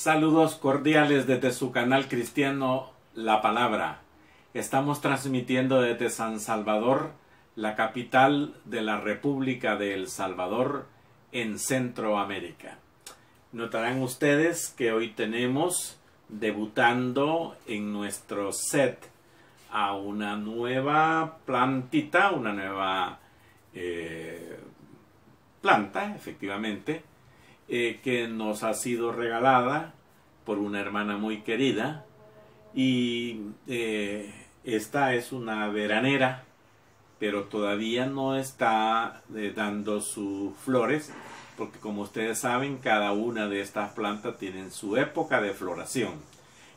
Saludos cordiales desde su canal cristiano La Palabra. Estamos transmitiendo desde San Salvador, la capital de la República de El Salvador en Centroamérica. Notarán ustedes que hoy tenemos debutando en nuestro set a una nueva plantita, una nueva planta, efectivamente, que nos ha sido regalada por una hermana muy querida, y esta es una veranera, pero todavía no está dando sus flores, porque como ustedes saben, cada una de estas plantas tienen su época de floración.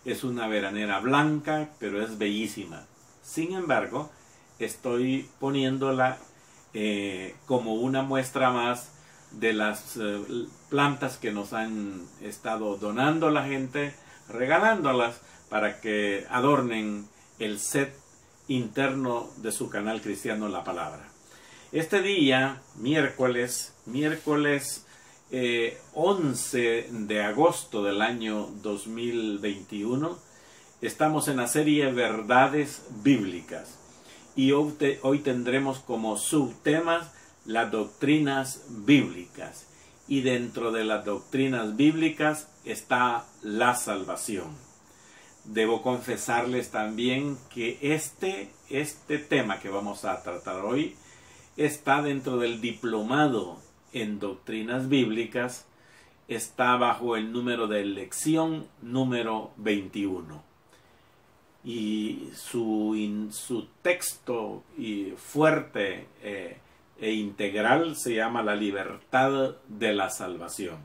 Es una veranera blanca, pero es bellísima. Sin embargo, estoy poniéndola como una muestra más de las plantas que nos han estado donando la gente, regalándolas para que adornen el set interno de su canal cristiano La Palabra. Este día, miércoles 11 de agosto del año 2021, estamos en la serie Verdades Bíblicas, y hoy tendremos como subtemas las doctrinas bíblicas, y dentro de las doctrinas bíblicas está la salvación. Debo confesarles también que este tema que vamos a tratar hoy está dentro del diplomado en doctrinas bíblicas, está bajo el número de lección número 21. Y su texto fuerte e integral se llama La libertad de la salvación.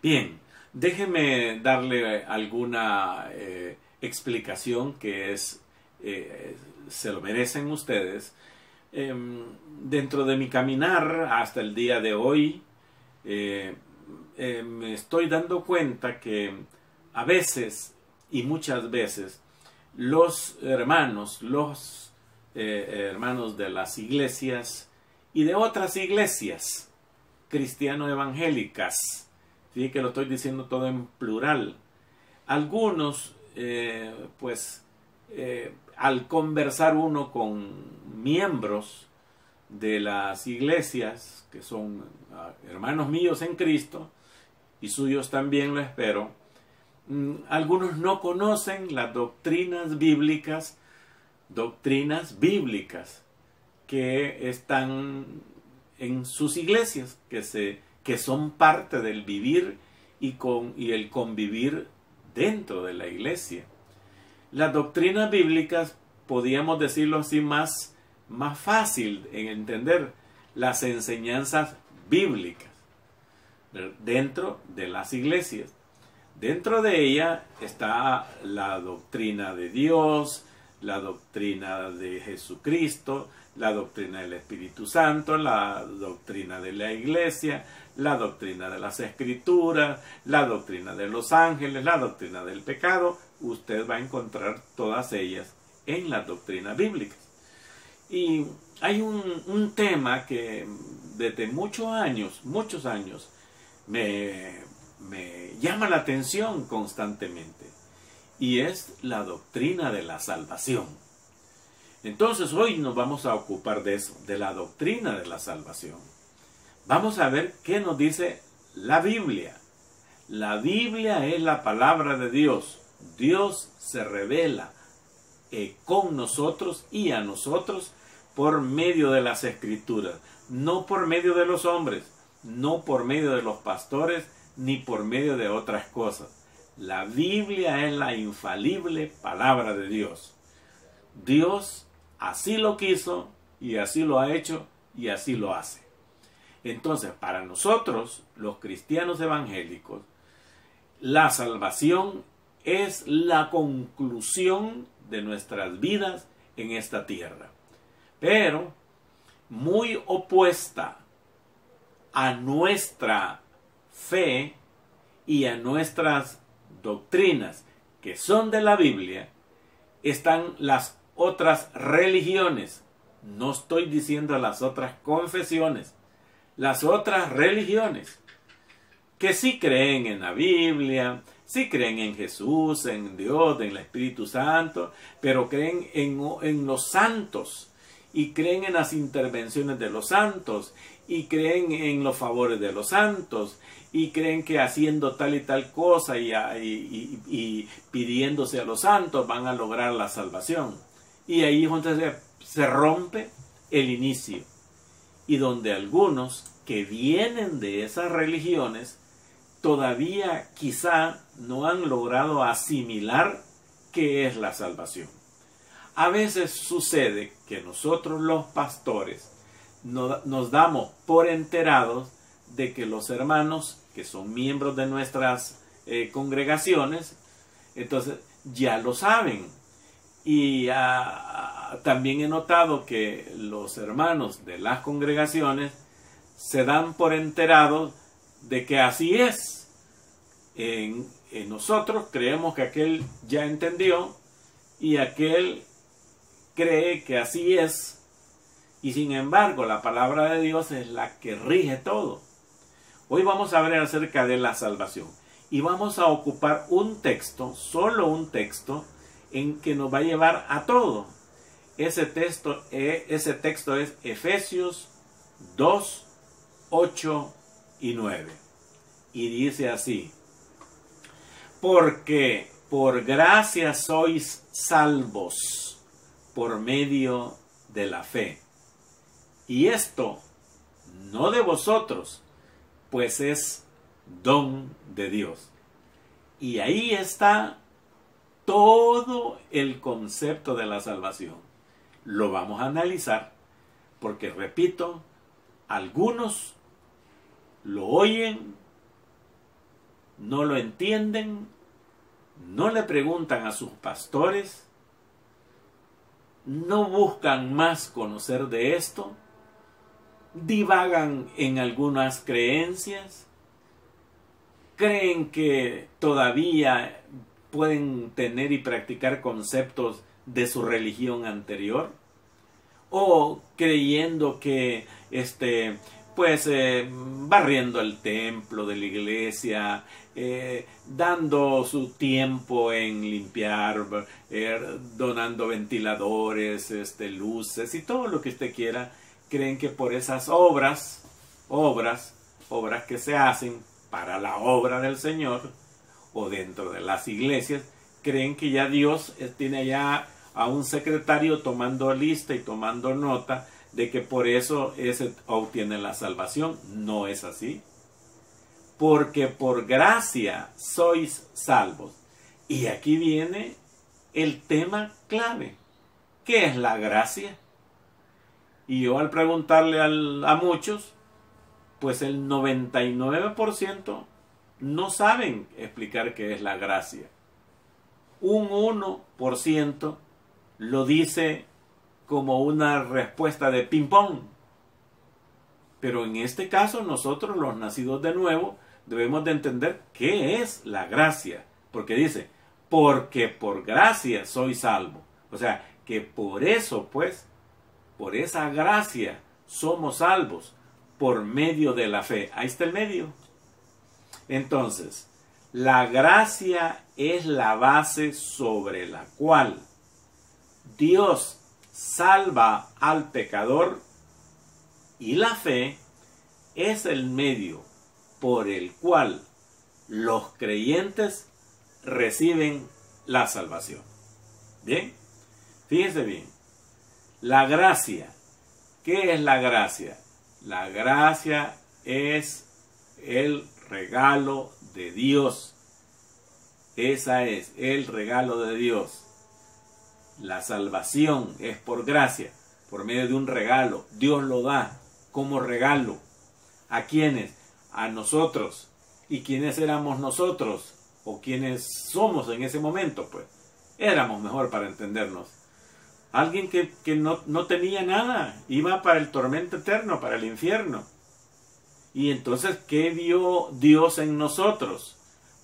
Bien, déjenme darle alguna explicación que se lo merecen ustedes. Dentro de mi caminar hasta el día de hoy, me estoy dando cuenta que a veces y muchas veces los hermanos de las iglesias y de otras iglesias cristiano-evangélicas, ¿sí? Que lo estoy diciendo todo en plural, algunos al conversar uno con miembros de las iglesias que son hermanos míos en Cristo y suyos también, lo espero, algunos no conocen las doctrinas bíblicas que están en sus iglesias, que son parte del vivir y el convivir dentro de la iglesia. Las doctrinas bíblicas, podríamos decirlo así, más fácil en entender, las enseñanzas bíblicas dentro de las iglesias. Dentro de ella está la doctrina de Dios, la doctrina de Jesucristo, la doctrina del Espíritu Santo, la doctrina de la iglesia, la doctrina de las Escrituras, la doctrina de los ángeles, la doctrina del pecado. Usted va a encontrar todas ellas en las doctrinas bíblicas. Y hay un tema que desde muchos años me llama la atención constantemente, y es la doctrina de la salvación. Entonces hoy nos vamos a ocupar de eso, de la doctrina de la salvación. Vamos a ver qué nos dice la Biblia. La Biblia es la palabra de Dios. Dios se revela con nosotros y a nosotros por medio de las Escrituras, no por medio de los hombres, no por medio de los pastores, ni por medio de otras cosas. La Biblia es la infalible palabra de Dios. Dios así lo quiso, y así lo ha hecho, y así lo hace. Entonces, para nosotros, los cristianos evangélicos, la salvación es la conclusión de nuestras vidas en esta tierra. Pero, muy opuesta a nuestra fe y a nuestras doctrinas que son de la Biblia, están las otras religiones. No estoy diciendo las otras confesiones, las otras religiones. que sí creen en la Biblia, sí creen en Jesús, en Dios, en el Espíritu Santo, pero creen en los santos y creen en las intervenciones de los santos y creen en los favores de los santos y creen que haciendo tal y tal cosa y pidiéndose a los santos van a lograr la salvación. Y ahí es donde se rompe el inicio y donde algunos que vienen de esas religiones todavía quizá no han logrado asimilar qué es la salvación. A veces sucede que nosotros los pastores nos damos por enterados de que los hermanos que son miembros de nuestras congregaciones, entonces ya lo saben. Y también he notado que los hermanos de las congregaciones se dan por enterados de que así es. En nosotros creemos que aquel ya entendió y aquel cree que así es, y sin embargo la palabra de Dios es la que rige todo. Hoy vamos a ver acerca de la salvación y vamos a ocupar un texto, solo un texto, en que nos va a llevar a todo. Ese texto es Efesios 2, 8 y 9. Y dice así: porque por gracia sois salvos por medio de la fe. Y esto no de vosotros, pues es don de Dios. Y ahí está todo el concepto de la salvación. Lo vamos a analizar porque, repito, algunos lo oyen, no lo entienden, no le preguntan a sus pastores, no buscan más conocer de esto, divagan en algunas creencias, creen que todavía pueden tener y practicar conceptos de su religión anterior, o creyendo que barriendo el templo de la iglesia, dando su tiempo en limpiar, donando ventiladores, luces y todo lo que usted quiera, creen que por esas obras que se hacen para la obra del Señor o dentro de las iglesias, creen que ya Dios tiene ya a un secretario tomando lista y tomando nota de que por eso ese obtiene la salvación. No es así. Porque por gracia sois salvos. Y aquí viene el tema clave. ¿Qué es la gracia? Y yo al preguntarle a muchos, pues el 99% no saben explicar qué es la gracia. Un 1% lo dice como una respuesta de ping-pong. Pero en este caso nosotros, los nacidos de nuevo, debemos de entender qué es la gracia. Porque dice, porque por gracia soy salvo. O sea, que por eso, pues, por esa gracia somos salvos por medio de la fe. Ahí está el medio. Entonces, la gracia es la base sobre la cual Dios salva al pecador, y la fe es el medio por el cual los creyentes reciben la salvación. Bien, fíjense bien. La gracia. ¿Qué es la gracia? La gracia es el regalo de Dios. Esa es el regalo de Dios. La salvación es por gracia, por medio de un regalo. Dios lo da como regalo. ¿A quiénes? A nosotros. ¿Y quiénes éramos nosotros? ¿O quiénes somos en ese momento? Pues éramos, mejor para entendernos, alguien que no tenía nada, iba para el tormento eterno, para el infierno. Y entonces, ¿qué vio Dios en nosotros?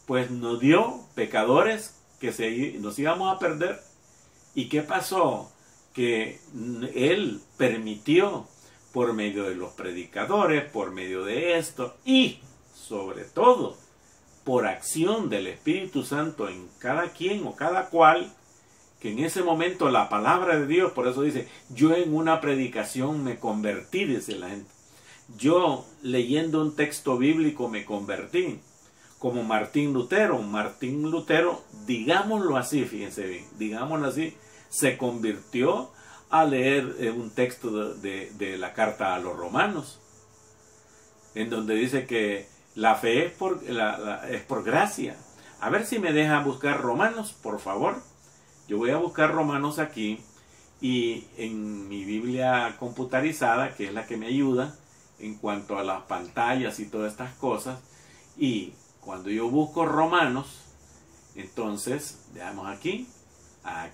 Pues nos dio pecadores que nos íbamos a perder. ¿Y qué pasó? Que Él permitió, por medio de los predicadores, por medio de esto, y sobre todo por acción del Espíritu Santo en cada quien o cada cual, que en ese momento la palabra de Dios, por eso dice, yo en una predicación me convertí, dice la gente. Yo leyendo un texto bíblico me convertí, como Martín Lutero. Martín Lutero, digámoslo así, fíjense bien, digámoslo así, se convirtió a leer un texto de la carta a los romanos, en donde dice que la fe es por gracia. A ver si me deja buscar Romanos, por favor. Yo voy a buscar Romanos aquí, y en mi Biblia computarizada, que es la que me ayuda en cuanto a las pantallas y todas estas cosas, y cuando yo busco Romanos, entonces, veamos aquí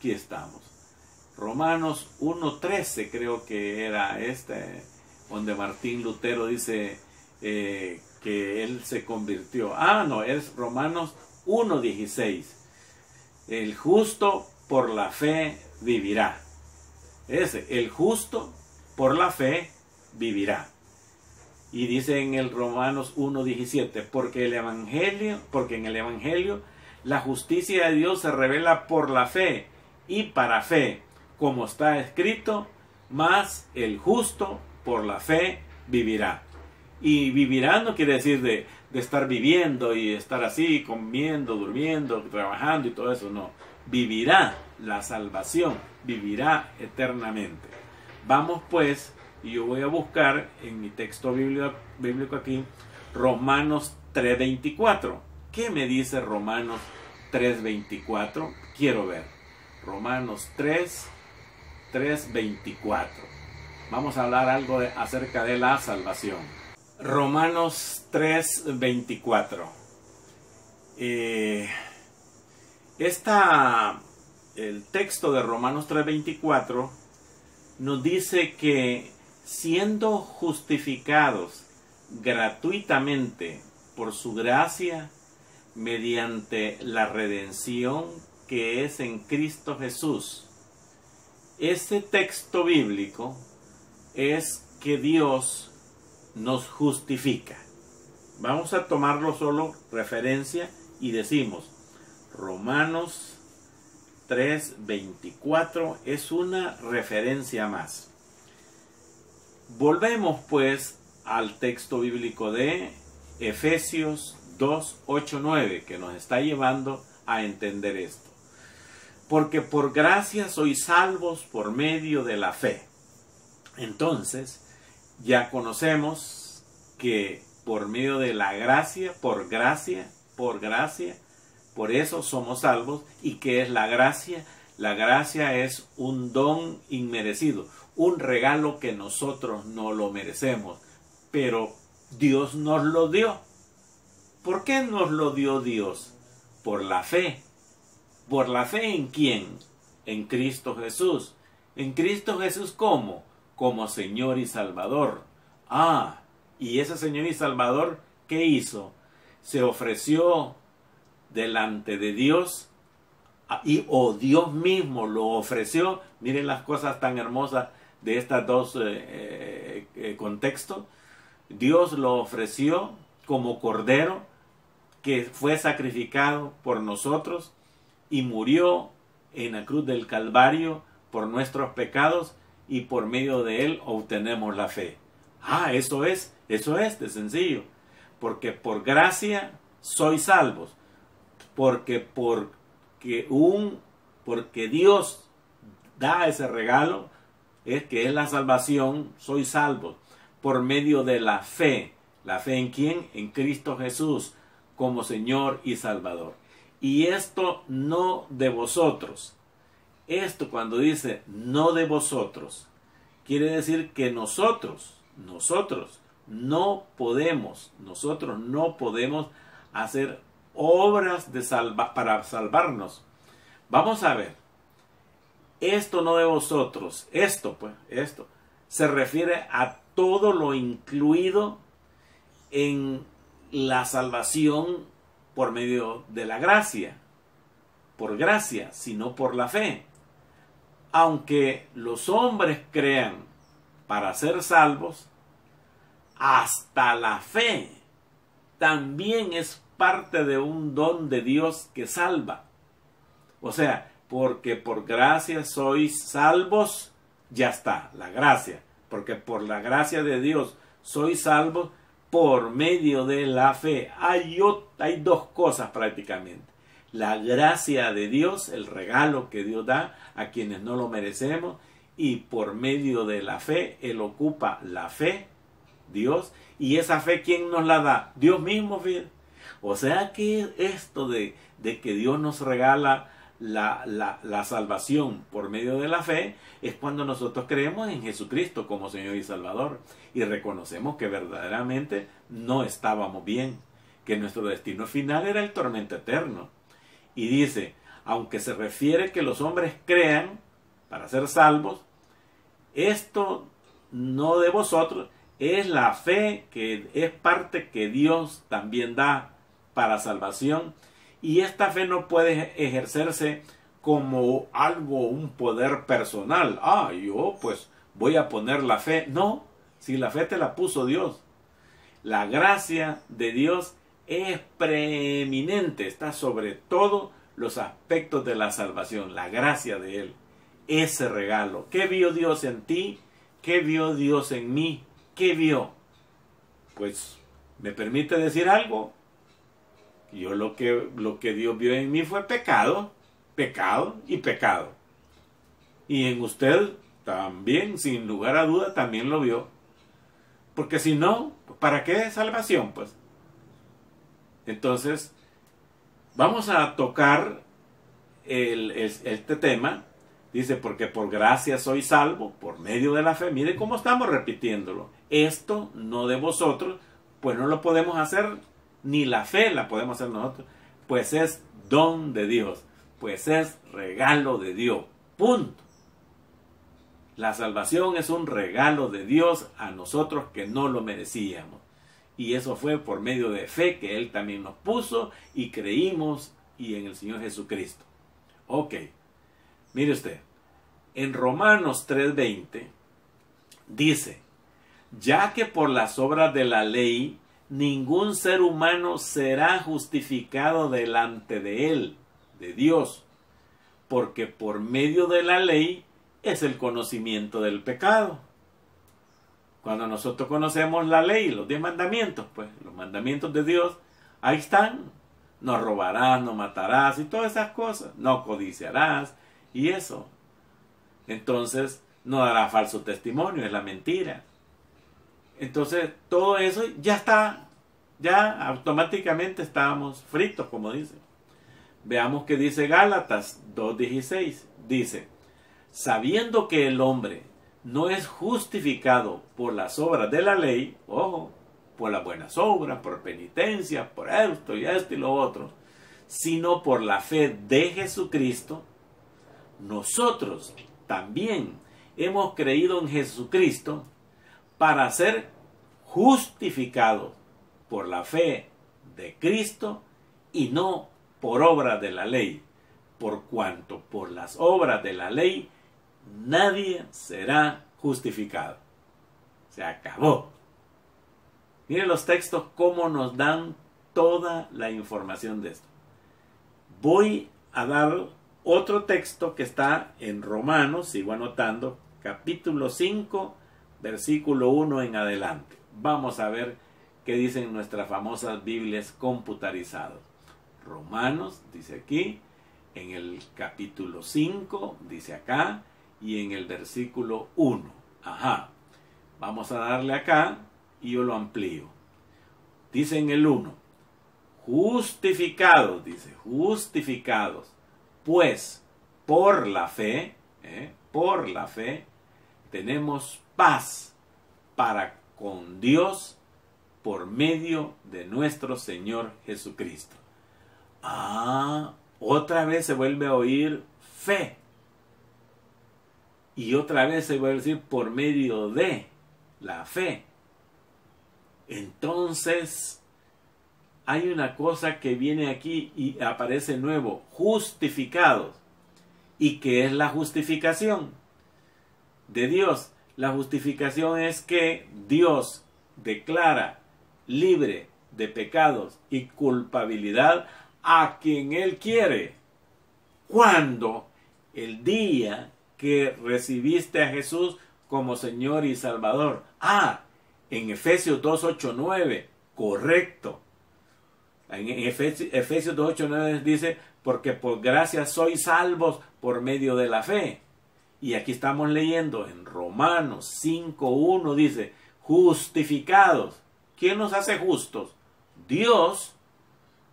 estamos. Romanos 1.13 creo que era donde Martín Lutero dice que él se convirtió. No, es Romanos 1.16. El justo por la fe vivirá. El justo por la fe vivirá. Y dice en el Romanos 1.17, porque en el Evangelio la justicia de Dios se revela por la fe y para fe, como está escrito, mas el justo por la fe vivirá. Y vivirá no quiere decir de estar viviendo y estar así, comiendo, durmiendo, trabajando y todo eso, no. Vivirá la salvación, vivirá eternamente. Vamos pues, y yo voy a buscar en mi texto bíblico aquí, Romanos 3.24. ¿Qué me dice Romanos 3.24? Quiero ver. Romanos 3.24. Vamos a hablar algo acerca de la salvación. Romanos 3.24. El texto de Romanos 3.24 nos dice que siendo justificados gratuitamente por su gracia mediante la redención que es en Cristo Jesús. Este texto bíblico es que Dios nos justifica. Vamos a tomarlo solo referencia y decimos Romanos 3.24 es una referencia más. Volvemos pues al texto bíblico de Efesios 2:8-9 que nos está llevando a entender esto. Porque por gracia sois salvos por medio de la fe. Entonces, ya conocemos que por medio de la gracia, por gracia, por eso somos salvos. ¿Y qué es la gracia? La gracia es un don inmerecido, un regalo que nosotros no lo merecemos, pero Dios nos lo dio. ¿Por qué nos lo dio Dios? Por la fe. ¿Por la fe en quién? En Cristo Jesús. ¿En Cristo Jesús cómo? Como Señor y Salvador. Y ese Señor y Salvador, ¿qué hizo? Se ofreció delante de Dios, o Dios mismo lo ofreció. Miren las cosas tan hermosas de estos dos contextos. Dios lo ofreció como cordero que fue sacrificado por nosotros y murió en la cruz del Calvario por nuestros pecados, y por medio de él obtenemos la fe. Eso es de sencillo. Porque por gracia sois salvos. Porque Dios da ese regalo, que es la salvación, sois salvos por medio de la fe. ¿La fe en quién? En Cristo Jesús como Señor y Salvador. Y esto no de vosotros. Esto cuando dice no de vosotros, quiere decir que nosotros no podemos hacer obras para salvarnos. Vamos a ver. Esto no de vosotros, esto se refiere a todo lo incluido en la salvación por medio de la gracia. Por gracia, sino por la fe. Aunque los hombres crean para ser salvos, hasta la fe también es parte de un don de Dios que salva. O sea, porque por gracia sois salvos, ya está, la gracia. Porque por la gracia de Dios sois salvos por medio de la fe. Hay dos cosas prácticamente. La gracia de Dios, el regalo que Dios da a quienes no lo merecemos, y por medio de la fe, Él ocupa la fe, Dios, y esa fe, ¿quién nos la da? Dios mismo, fíjate. O sea que esto de que Dios nos regala la salvación por medio de la fe, es cuando nosotros creemos en Jesucristo como Señor y Salvador, y reconocemos que verdaderamente no estábamos bien, que nuestro destino final era el tormento eterno. Y dice, aunque se refiere que los hombres crean para ser salvos, esto no de vosotros, es la fe que es parte que Dios también da para salvación. Y esta fe no puede ejercerse como algo, un poder personal. Yo pues voy a poner la fe. No, si la fe te la puso Dios. La gracia de Dios es preeminente, está sobre todos los aspectos de la salvación, la gracia de Él, ese regalo. ¿Qué vio Dios en ti? ¿Qué vio Dios en mí? ¿Qué vio? Pues, ¿me permite decir algo? Yo lo que Dios vio en mí fue pecado, pecado y pecado. Y en usted también, sin lugar a duda, también lo vio. Porque si no, ¿para qué salvación? Pues, entonces, vamos a tocar este tema. Dice, porque por gracia soy salvo, por medio de la fe. Mire cómo estamos repitiéndolo. Esto no de vosotros, pues no lo podemos hacer, ni la fe la podemos hacer nosotros. Pues es don de Dios, pues es regalo de Dios. Punto. La salvación es un regalo de Dios a nosotros que no lo merecíamos. Y eso fue por medio de fe que Él también nos puso y creímos y en el Señor Jesucristo. Ok, mire usted, en Romanos 3:20 dice, ya que por las obras de la ley ningún ser humano será justificado delante de Él, de Dios, porque por medio de la ley es el conocimiento del pecado. Cuando nosotros conocemos la ley, los 10 mandamientos, pues los mandamientos de Dios, ahí están. No robarás, no matarás y todas esas cosas. No codiciarás y eso. Entonces, no dará falso testimonio, es la mentira. Entonces, todo eso ya está, ya automáticamente estábamos fritos, como dice. Veamos qué dice Gálatas 2:16. Dice, sabiendo que el hombre no es justificado por las obras de la ley, ojo, por las buenas obras, por penitencia, por esto y lo otro, sino por la fe de Jesucristo, nosotros también hemos creído en Jesucristo para ser justificados por la fe de Cristo y no por obra de la ley, por cuanto por las obras de la ley nadie será justificado. Se acabó. Miren los textos cómo nos dan toda la información de esto. Voy a dar otro texto que está en Romanos, sigo anotando, capítulo 5, versículo 1 en adelante. Vamos a ver qué dicen nuestras famosas Biblias computarizadas. Romanos, dice aquí, en el capítulo 5, dice acá, y en el versículo 1. Ajá. Vamos a darle acá y yo lo amplío. Dice en el 1. Justificados, dice, justificados, pues por la fe, tenemos paz para con Dios por medio de nuestro Señor Jesucristo. Otra vez se vuelve a oír fe. Y otra vez se vuelve a decir por medio de la fe. Entonces, hay una cosa que viene aquí y aparece nuevo, justificados. ¿Y qué es la justificación de Dios? La justificación es que Dios declara libre de pecados y culpabilidad a quien Él quiere. ¿Cuándo? El día que recibiste a Jesús como Señor y Salvador. En Efesios 2, 8, 9. Correcto. En Efesios 2, 8, 9 dice, porque por gracia sois salvos por medio de la fe. Y aquí estamos leyendo en Romanos 5, 1 dice, justificados. ¿Quién nos hace justos? Dios.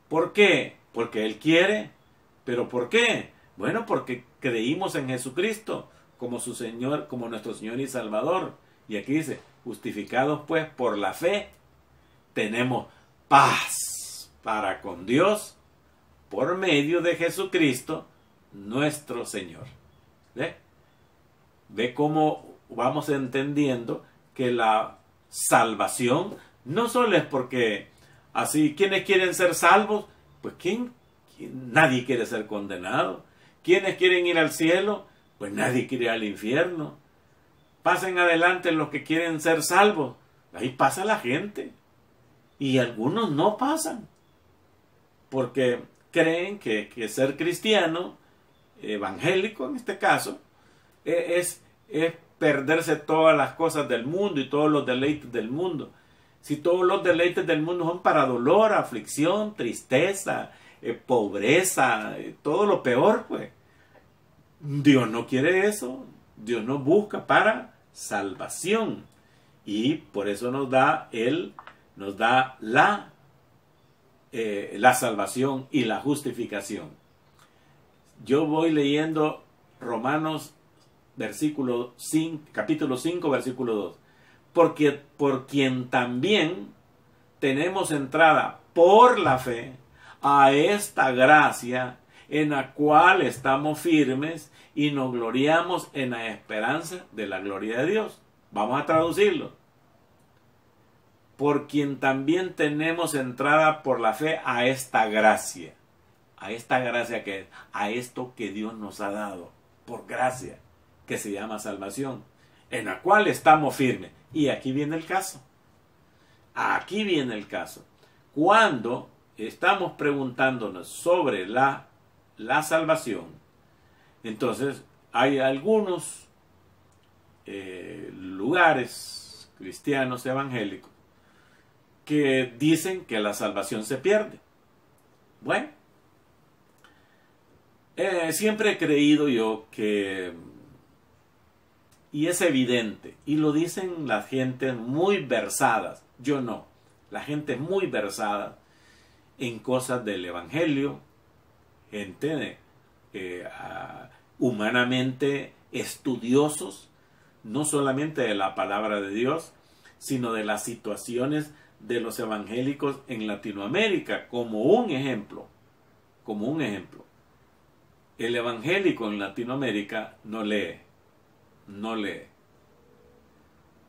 ¿Por qué? Porque Él quiere. ¿Pero por qué? Bueno, porque creímos en Jesucristo como su Señor, como nuestro Señor y Salvador. Y aquí dice, justificados pues por la fe, tenemos paz para con Dios por medio de Jesucristo, nuestro Señor. Ve cómo vamos entendiendo que la salvación no solo es porque así, ¿quiénes quieren ser salvos? Pues nadie quiere ser condenado. ¿Quiénes quieren ir al cielo? Pues nadie quiere ir al infierno. Pasen adelante los que quieren ser salvos. Ahí pasa la gente. Y algunos no pasan. Porque creen que ser cristiano, evangélico en este caso, es perderse todas las cosas del mundo y todos los deleites del mundo. Si todos los deleites del mundo son para dolor, aflicción, tristeza, pobreza, todo lo peor, pues. Dios no quiere eso. Dios nos busca para salvación. Y por eso nos da la salvación y la justificación. Yo voy leyendo Romanos capítulo 5, versículo 2. Porque por quien también tenemos entrada por la fe a esta gracia en la cual estamos firmes y nos gloriamos en la esperanza de la gloria de Dios. Vamos a traducirlo. Por quien también tenemos entrada por la fe a esta gracia. A esta gracia que es, a esto que Dios nos ha dado por gracia, que se llama salvación, en la cual estamos firmes. Y aquí viene el caso. Aquí viene el caso. Cuando estamos preguntándonos sobre la salvación, entonces hay algunos lugares cristianos evangélicos que dicen que la salvación se pierde. Bueno, siempre he creído yo que, y es evidente, y lo dicen las gentes muy versadas, yo no, la gente muy versada en cosas del evangelio, gente humanamente estudiosos, no solamente de la palabra de Dios, sino de las situaciones de los evangélicos en Latinoamérica, como un ejemplo. El evangélico en Latinoamérica no lee.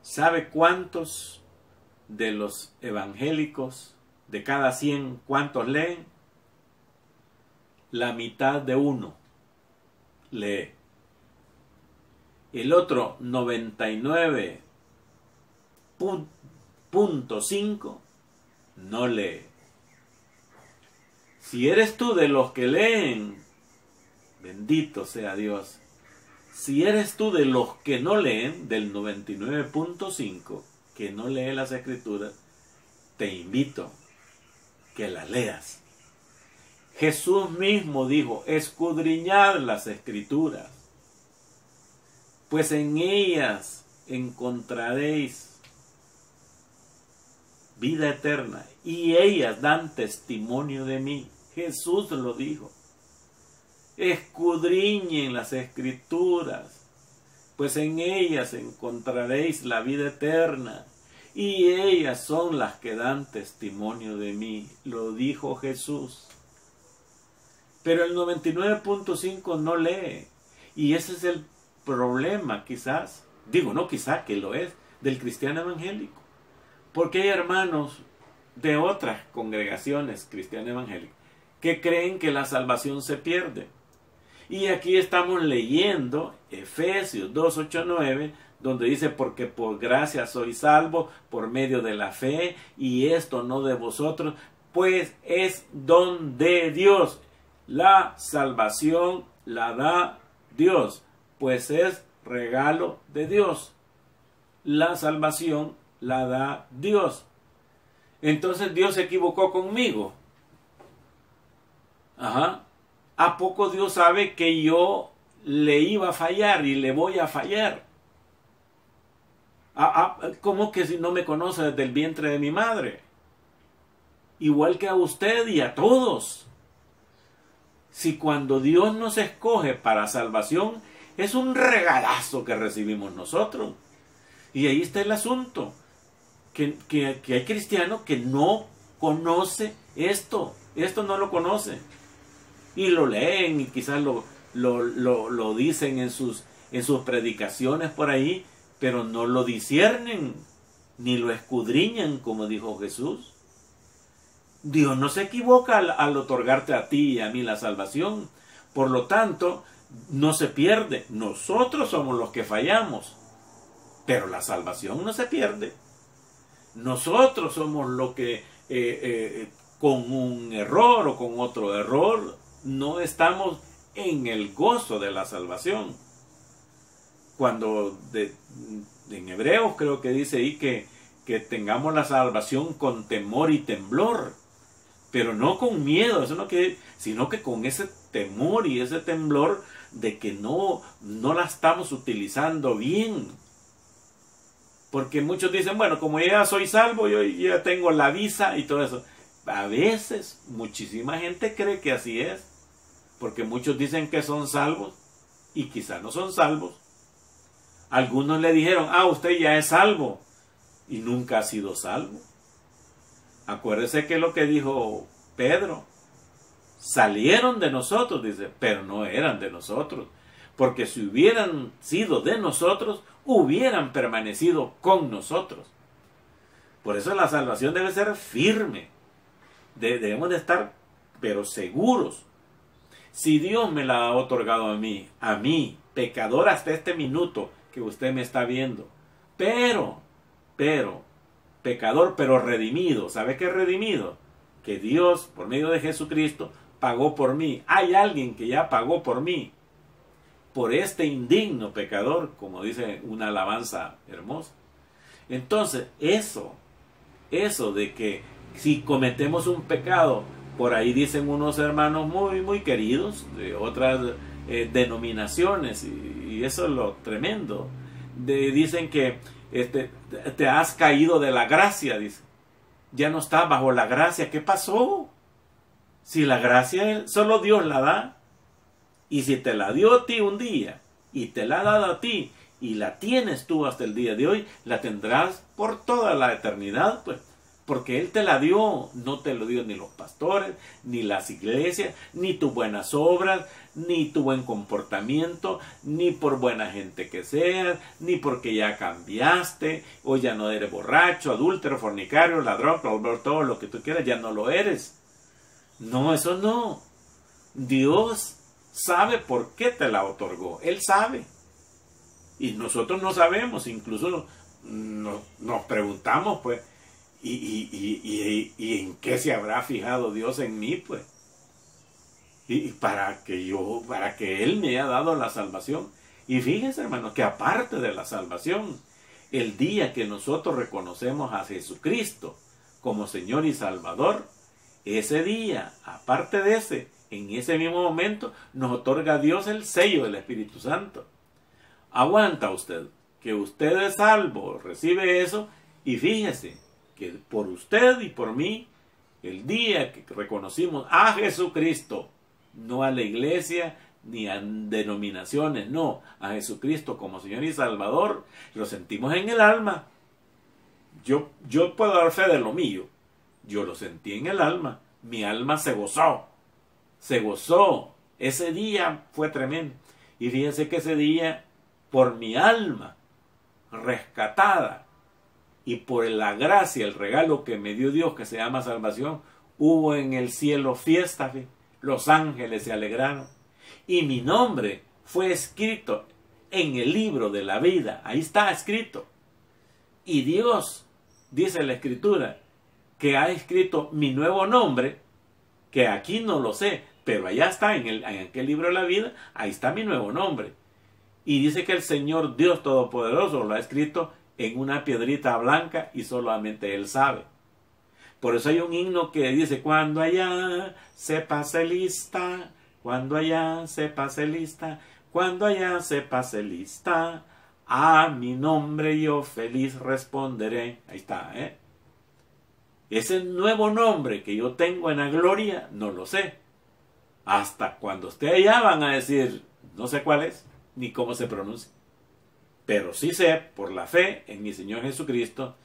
¿Sabe cuántos de los evangélicos, de cada 100, cuántos leen? La mitad de uno lee. El otro 99.5 no lee. Si eres tú de los que leen, bendito sea Dios. Si eres tú de los que no leen, del 99.5 que no lee las escrituras, te invito que las leas. Jesús mismo dijo, escudriñad las escrituras, pues en ellas encontraréis vida eterna y ellas dan testimonio de mí. Jesús lo dijo. Escudriñen las escrituras, pues en ellas encontraréis la vida eterna y ellas son las que dan testimonio de mí. Lo dijo Jesús. Pero el 99.5 no lee. Y ese es el problema, quizás, digo no quizás, que lo es, del cristiano evangélico. Porque hay hermanos de otras congregaciones cristianas evangélicas que creen que la salvación se pierde. Y aquí estamos leyendo Efesios 2, 8, 9, donde dice, porque por gracia soy salvo por medio de la fe, y esto no de vosotros, pues es don de Dios. La salvación la da Dios, pues es regalo de Dios. La salvación la da Dios. Entonces Dios se equivocó conmigo. Ajá. ¿A poco Dios sabe que yo le iba a fallar y le voy a fallar? ¿Cómo que si no me conoce desde el vientre de mi madre? Igual que a usted y a todos. Si cuando Dios nos escoge para salvación, es un regalazo que recibimos nosotros. Y ahí está el asunto. Que hay cristianos que no conoce esto. Esto no lo conoce. Y lo leen y quizás lo dicen en sus predicaciones por ahí, pero no lo disciernen, ni lo escudriñan, como dijo Jesús. Dios no se equivoca al otorgarte a ti y a mí la salvación. Por lo tanto, no se pierde. Nosotros somos los que fallamos, pero la salvación no se pierde. Nosotros somos los que con un error o con otro error no estamos en el gozo de la salvación. Cuando en Hebreos creo que dice ahí que tengamos la salvación con temor y temblor, pero no con miedo, eso no quiere, sino que con ese temor y ese temblor de que no la estamos utilizando bien. Porque muchos dicen, bueno, como ya soy salvo, yo ya tengo la visa y todo eso. A veces, muchísima gente cree que así es. Porque muchos dicen que son salvos y quizás no son salvos. Algunos le dijeron, usted ya es salvo y nunca ha sido salvo. Acuérdese que lo que dijo Pedro, salieron de nosotros, dice, pero no eran de nosotros. Porque si hubieran sido de nosotros, hubieran permanecido con nosotros. Por eso la salvación debe ser firme. Debemos de estar, pero seguros. Si Dios me la ha otorgado a mí, pecador hasta este minuto que usted me está viendo, pero, pecador pero redimido. ¿Sabe qué es redimido? Que Dios, por medio de Jesucristo, pagó por mí. Hay alguien que ya pagó por mí. Por este indigno pecador, como dice una alabanza hermosa. Entonces, eso de que si cometemos un pecado, por ahí dicen unos hermanos muy, muy queridos de otras denominaciones, y eso es lo tremendo. Dicen que te has caído de la gracia, dice. Ya no estás bajo la gracia. ¿Qué pasó? Si la gracia solo Dios la da. Y si te la dio a ti un día, y te la ha dado a ti, y la tienes tú hasta el día de hoy, la tendrás por toda la eternidad, pues. Porque Él te la dio, no te lo dio ni los pastores, ni las iglesias, ni tus buenas obras, ni tu buen comportamiento, ni por buena gente que seas, ni porque ya cambiaste, o ya no eres borracho, adúltero, fornicario, ladrón, todo lo que tú quieras, ya no lo eres. No, eso no. Dios sabe por qué te la otorgó. Él sabe. Y nosotros no sabemos, incluso nos preguntamos, pues, ¿y en qué se habrá fijado Dios en mí, pues? Y para que Él me haya dado la salvación. Y fíjense, hermanos, que aparte de la salvación, el día que nosotros reconocemos a Jesucristo como Señor y Salvador, ese día, aparte de ese, en ese mismo momento, nos otorga Dios el sello del Espíritu Santo. Aguanta usted, que usted es salvo, recibe eso, y fíjese que por usted y por mí, el día que reconocimos a Jesucristo, no a la iglesia ni a denominaciones, no, a Jesucristo como Señor y Salvador, lo sentimos en el alma. Yo puedo dar fe de lo mío, yo lo sentí en el alma, mi alma se gozó, ese día fue tremendo. Y fíjense que ese día, por mi alma rescatada y por la gracia, el regalo que me dio Dios, que se llama salvación, hubo en el cielo fiesta, los ángeles se alegraron y mi nombre fue escrito en el libro de la vida. Ahí está escrito. Y Dios, dice la Escritura, que ha escrito mi nuevo nombre, que aquí no lo sé, pero allá está, en aquel libro de la vida, ahí está mi nuevo nombre. Y dice que el Señor Dios Todopoderoso lo ha escrito en una piedrita blanca y solamente Él sabe. Por eso hay un himno que dice, cuando allá se pase lista, cuando allá se pase lista, cuando allá se pase lista, a mi nombre yo feliz responderé. Ahí está, ¿eh? Ese nuevo nombre que yo tengo en la gloria, no lo sé. Hasta cuando esté allá van a decir, no sé cuál es, ni cómo se pronuncia. Pero sí sé, por la fe en mi Señor Jesucristo,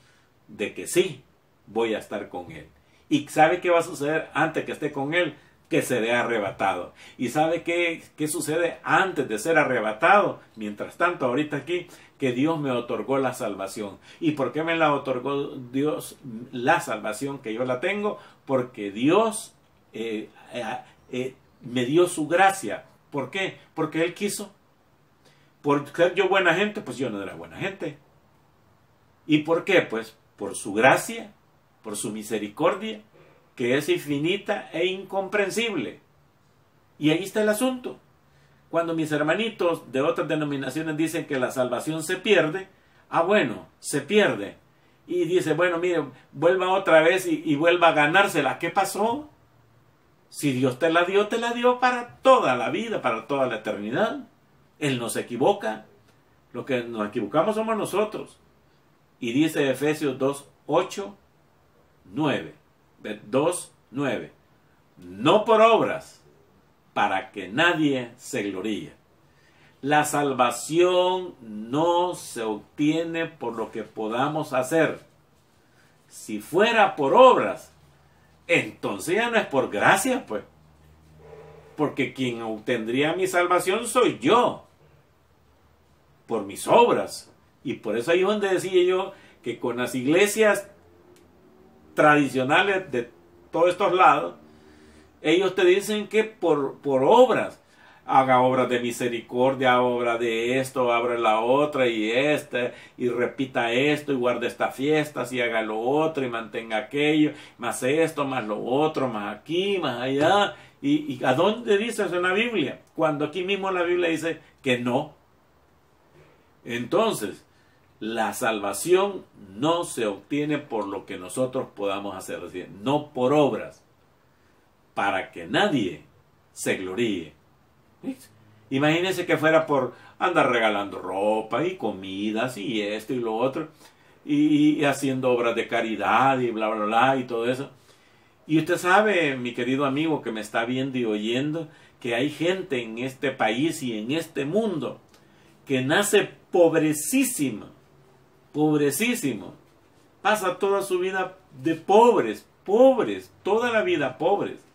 de que sí voy a estar con Él. ¿Y sabe qué va a suceder antes que esté con Él? Que seré arrebatado. ¿Y sabe qué sucede antes de ser arrebatado? Mientras tanto, ahorita aquí, que Dios me otorgó la salvación. ¿Y por qué me la otorgó Dios la salvación que yo la tengo? Porque Dios me dio su gracia. ¿Por qué? Porque Él quiso. Por ser yo buena gente, pues yo no era buena gente. ¿Y por qué? Pues por su gracia, por su misericordia, que es infinita e incomprensible. Y ahí está el asunto. Cuando mis hermanitos de otras denominaciones dicen que la salvación se pierde, bueno, se pierde. Y dice, bueno, mire, vuelva otra vez y vuelva a ganársela. ¿Qué pasó? Si Dios te la dio para toda la vida, para toda la eternidad. Él no se equivoca. Lo que nos equivocamos somos nosotros. Y dice Efesios 2:8, 9. 2:9. No por obras, para que nadie se gloríe. La salvación no se obtiene por lo que podamos hacer. Si fuera por obras, entonces ya no es por gracia, pues. Porque quien obtendría mi salvación soy yo, por mis obras. Y por eso ahí es donde decía yo que con las iglesias tradicionales de todos estos lados, ellos te dicen que por obras, haga obras de misericordia, obra de esto, abra la otra y esta, y repita esto, y guarde estas fiestas, y haga lo otro, y mantenga aquello, más esto, más lo otro, más aquí, más allá. ¿Y a dónde dice eso en la Biblia? Cuando aquí mismo la Biblia dice que no. Entonces, la salvación no se obtiene por lo que nosotros podamos hacer, es decir, no por obras, para que nadie se gloríe. ¿Ves? Imagínense que fuera por andar regalando ropa y comidas y esto y lo otro, y haciendo obras de caridad y bla, bla, bla, y todo eso. Y usted sabe, mi querido amigo que me está viendo y oyendo, que hay gente en este país y en este mundo que nace pobrecísimo, pasa toda su vida de pobres, toda la vida pobres.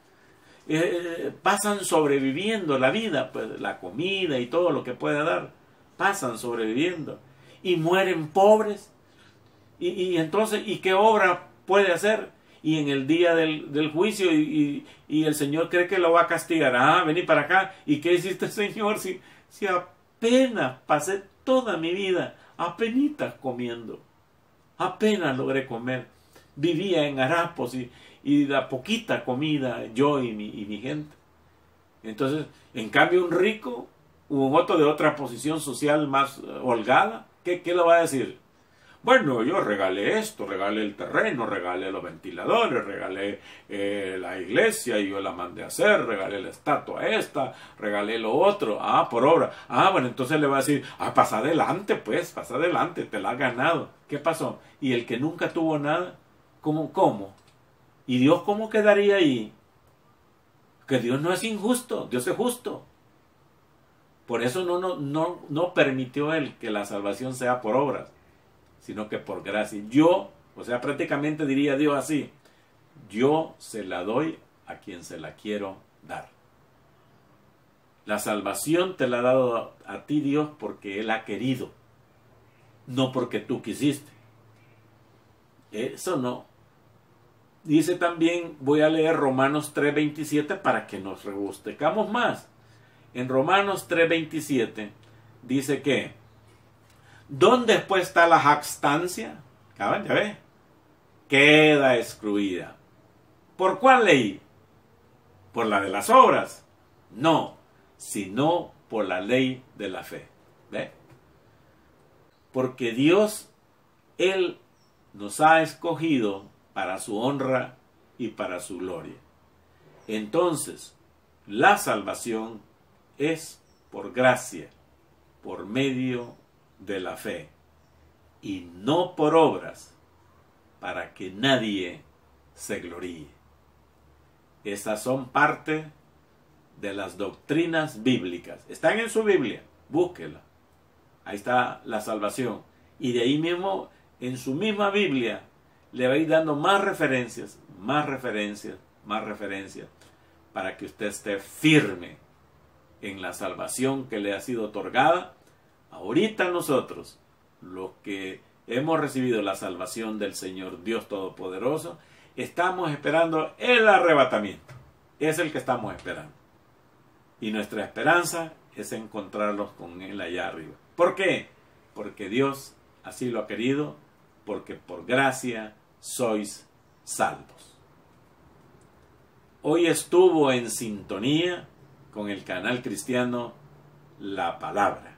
Pasan sobreviviendo la vida, pues la comida y todo lo que pueda dar, pasan sobreviviendo y mueren pobres. Y entonces, ¿y qué obra puede hacer? Y en el día del juicio y el Señor cree que lo va a castigar. Vení para acá. ¿Y qué hiciste, Señor? Si apenas pasé toda mi vida apenitas comiendo, apenas logré comer, vivía en harapos y la poquita comida yo y mi gente. Entonces, en cambio un rico, un otro de otra posición social más holgada, ¿qué le va a decir? Bueno, yo regalé esto, regalé el terreno, regalé los ventiladores, regalé la iglesia y yo la mandé a hacer, regalé la estatua esta, regalé lo otro, por obra. Bueno, entonces le va a decir, pasa adelante pues, pasa adelante, te la has ganado. ¿Qué pasó? Y el que nunca tuvo nada, ¿cómo? ¿Y Dios cómo quedaría ahí? Que Dios no es injusto, Dios es justo. Por eso no permitió Él que la salvación sea por obras, sino que por gracia. Prácticamente diría Dios así, yo se la doy a quien se la quiero dar. La salvación te la ha dado a ti Dios porque Él ha querido, no porque tú quisiste. Eso no. Dice también, voy a leer Romanos 3:27 para que nos rebusquemos más. En Romanos 3:27 dice que, ¿dónde pues está la jactancia? Cabal, ya ve, queda excluida. ¿Por cuál ley? ¿Por la de las obras? No, sino por la ley de la fe. ¿Ve? Porque Dios, Él nos ha escogido para su honra y para su gloria. Entonces, la salvación es por gracia, por medio de la fe, y no por obras, para que nadie se gloríe. Esas son parte de las doctrinas bíblicas. Están en su Biblia, búsquela. Ahí está la salvación. Y de ahí mismo, en su misma Biblia, le va a ir dando más referencias, para que usted esté firme en la salvación que le ha sido otorgada. Ahorita nosotros, los que hemos recibido la salvación del Señor Dios Todopoderoso, estamos esperando el arrebatamiento. Es el que estamos esperando. Y nuestra esperanza es encontrarlos con Él allá arriba. ¿Por qué? Porque Dios así lo ha querido, porque por gracia sois salvos. Hoy estuvo en sintonía con el canal cristiano La Palabra.